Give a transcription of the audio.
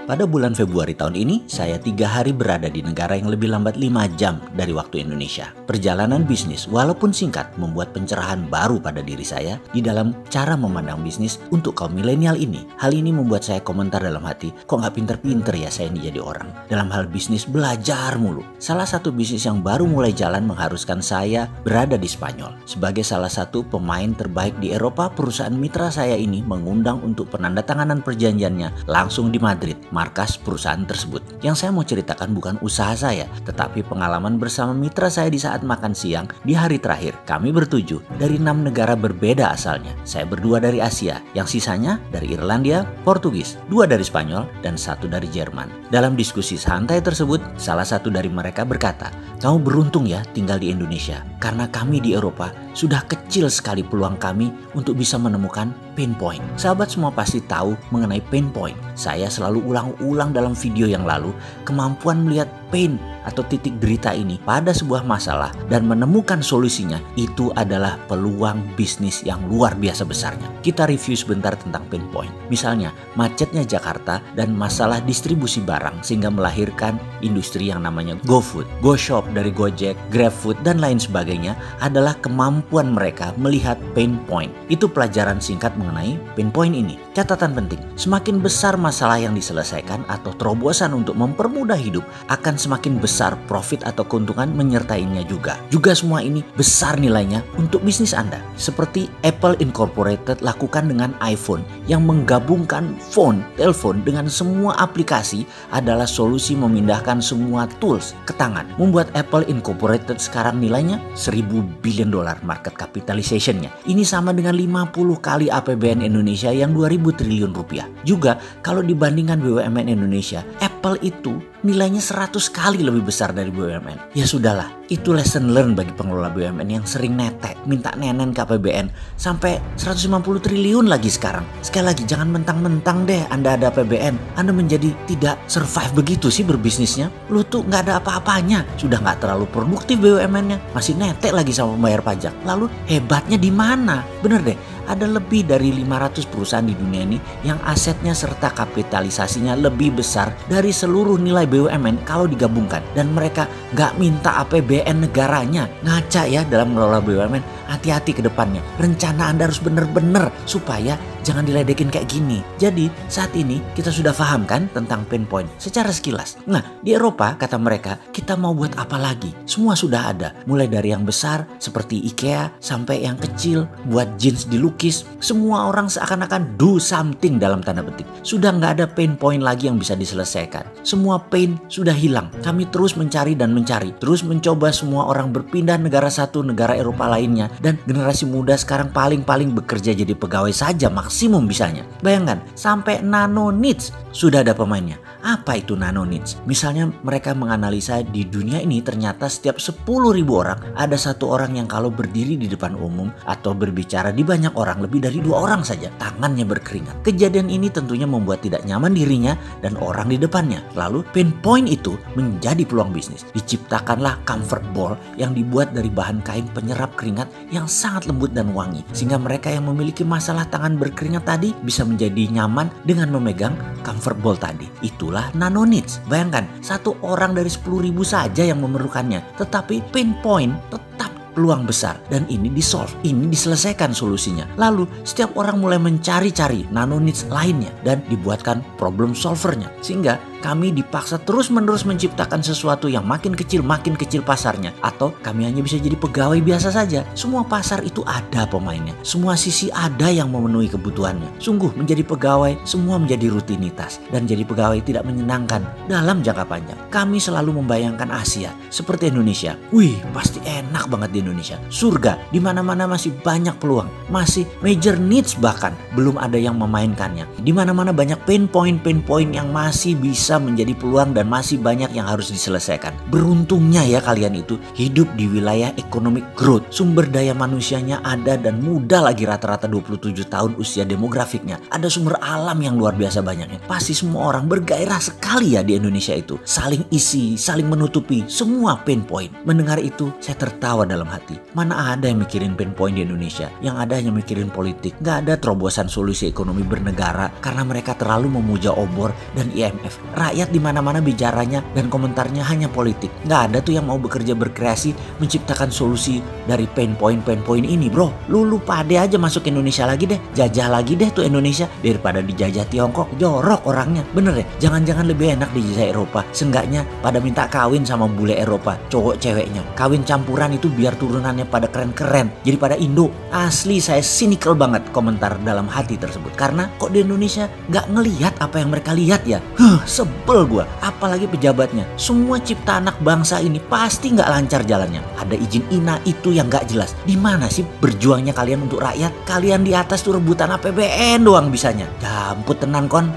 Pada bulan Februari tahun ini, saya 3 hari berada di negara yang lebih lambat 5 jam dari waktu Indonesia. Perjalanan bisnis, walaupun singkat, membuat pencerahan baru pada diri saya di dalam cara memandang bisnis untuk kaum milenial ini. Hal ini membuat saya komentar dalam hati, kok nggak pinter-pinter ya saya ini jadi orang. Dalam hal bisnis, belajar mulu. Salah satu bisnis yang baru mulai jalan mengharuskan saya berada di Spanyol. Sebagai salah satu pemain terbaik di Eropa, perusahaan mitra saya ini mengundang untuk penandatanganan perjanjiannya langsung di Madrid, markas perusahaan tersebut. Yang saya mau ceritakan bukan usaha saya, tetapi pengalaman bersama mitra saya di saat makan siang di hari terakhir. Kami bertujuh dari 6 negara berbeda asalnya. Saya berdua dari Asia, yang sisanya dari Irlandia, Portugis, 2 dari Spanyol, dan 1 dari Jerman. Dalam diskusi santai tersebut, salah satu dari mereka berkata, "Kamu beruntung ya tinggal di Indonesia, karena kami di Eropa sudah kecil sekali peluang kami untuk bisa menemukan pain point." Sahabat semua pasti tahu mengenai pain point. Saya selalu ulang-ulang dalam video yang lalu, kemampuan melihat pain atau titik derita ini pada sebuah masalah dan menemukan solusinya, itu adalah peluang bisnis yang luar biasa besarnya. Kita review sebentar tentang pain point. Misalnya, macetnya Jakarta dan masalah distribusi barang sehingga melahirkan industri yang namanya GoFood, GoShop dari Gojek, GrabFood, dan lain sebagainya adalah kemampuan mereka melihat pain point. Itu pelajaran singkat mengenai pain point ini. Catatan penting, semakin besar masalah yang diselesaikan atau terobosan untuk mempermudah hidup, akan semakin besar profit atau keuntungan menyertainya juga. Juga semua ini besar nilainya untuk bisnis Anda. Seperti Apple Incorporated lakukan dengan iPhone yang menggabungkan telepon dengan semua aplikasi adalah solusi memindahkan semua tools ke tangan. Membuat Apple Incorporated sekarang nilainya $1.000 billion market capitalization-nya. Ini sama dengan 50 kali APBN Indonesia yang 2.000 triliun rupiah. Juga kalau dibandingkan BUMN Indonesia, Apple itu nilainya 100 kali lebih besar dari BUMN. Ya sudahlah, itu lesson learn bagi pengelola BUMN yang sering netek, minta nenen ke APBN sampai 150 triliun lagi sekarang. Sekali lagi, jangan mentang-mentang deh Anda ada APBN, Anda menjadi tidak survive begitu sih berbisnisnya. Lu tuh nggak ada apa-apanya, sudah nggak terlalu produktif BUMN-nya, masih netek lagi sama membayar pajak. Lalu hebatnya di mana? Bener deh, ada lebih dari 500 perusahaan di dunia ini yang asetnya serta kapitalisasinya lebih besar dari seluruh nilai BUMN kalau digabungkan. Dan mereka nggak minta APBN negaranya. Ngaca ya dalam mengelola BUMN, hati-hati ke depannya. Rencana Anda harus bener-bener supaya jangan diledekin kayak gini. Jadi saat ini kita sudah paham kan tentang pain point secara sekilas. Nah, di Eropa kata mereka, kita mau buat apa lagi? Semua sudah ada. Mulai dari yang besar seperti IKEA sampai yang kecil buat jeans dilukis. Semua orang seakan-akan do something dalam tanda petik. Sudah nggak ada pain point lagi yang bisa diselesaikan. Semua pain sudah hilang. Kami terus mencari dan mencari. Terus mencoba semua orang berpindah negara satu negara Eropa lainnya. Dan generasi muda sekarang paling-paling bekerja jadi pegawai saja maksimum bisanya. Bayangkan, sampai nano niche sudah ada pemainnya. Apa itu nano niche? Misalnya mereka menganalisa di dunia ini ternyata setiap 10.000 orang ada 1 orang yang kalau berdiri di depan umum atau berbicara di banyak orang, lebih dari 2 orang saja tangannya berkeringat. Kejadian ini tentunya membuat tidak nyaman dirinya dan orang di depannya. Lalu pain point itu menjadi peluang bisnis. Diciptakanlah comfort ball yang dibuat dari bahan kain penyerap keringat yang sangat lembut dan wangi, sehingga mereka yang memiliki masalah tangan berkeringat tadi bisa menjadi nyaman dengan memegang comfort ball tadi. Itulah nano niche. Bayangkan, 1 orang dari 10.000 saja yang memerlukannya, tetapi pain point tetap peluang besar dan ini disolve, ini diselesaikan solusinya. Lalu setiap orang mulai mencari-cari nano niche lainnya dan dibuatkan problem solvernya, sehingga kami dipaksa terus-menerus menciptakan sesuatu yang makin kecil pasarnya, atau kami hanya bisa jadi pegawai biasa saja. Semua pasar itu ada pemainnya, semua sisi ada yang memenuhi kebutuhannya. Sungguh menjadi pegawai semua menjadi rutinitas dan jadi pegawai tidak menyenangkan dalam jangka panjang. Kami selalu membayangkan Asia seperti Indonesia. Wih, pasti enak banget di Indonesia. Surga, di mana-mana masih banyak peluang, masih major needs bahkan belum ada yang memainkannya. Di mana-mana banyak pain point yang masih bisa bisa menjadi peluang dan masih banyak yang harus diselesaikan. Beruntungnya ya kalian itu hidup di wilayah economic growth. Sumber daya manusianya ada dan muda lagi, rata-rata 27 tahun usia demografiknya. Ada sumber alam yang luar biasa banyaknya. Pasti semua orang bergairah sekali ya di Indonesia itu. Saling isi, saling menutupi semua pain point. Mendengar itu saya tertawa dalam hati. Mana ada yang mikirin pain point di Indonesia? Yang ada hanya mikirin politik. Gak ada terobosan solusi ekonomi bernegara karena mereka terlalu memuja obor dan IMF. Rakyat di mana-mana bicaranya dan komentarnya hanya politik. Gak ada tuh yang mau bekerja berkreasi menciptakan solusi dari pain point ini, bro. Lu pade aja masuk Indonesia lagi deh, jajah lagi deh tuh Indonesia daripada dijajah Tiongkok. Jorok orangnya, bener ya. Jangan-jangan lebih enak dijajah Eropa. Seenggaknya pada minta kawin sama bule Eropa, cowok ceweknya. Kawin campuran itu biar turunannya pada keren-keren, jadi pada Indo. Asli saya cynical banget komentar dalam hati tersebut. Karena kok di Indonesia nggak ngelihat apa yang mereka lihat ya? Sebel gua. Apalagi pejabatnya. Semua cipta anak bangsa ini pasti nggak lancar jalannya. Ada izin INA itu yang nggak jelas. Di mana sih berjuangnya kalian untuk rakyat? Kalian di atas tuh rebutan APBN doang bisanya. Gamput tenan kon.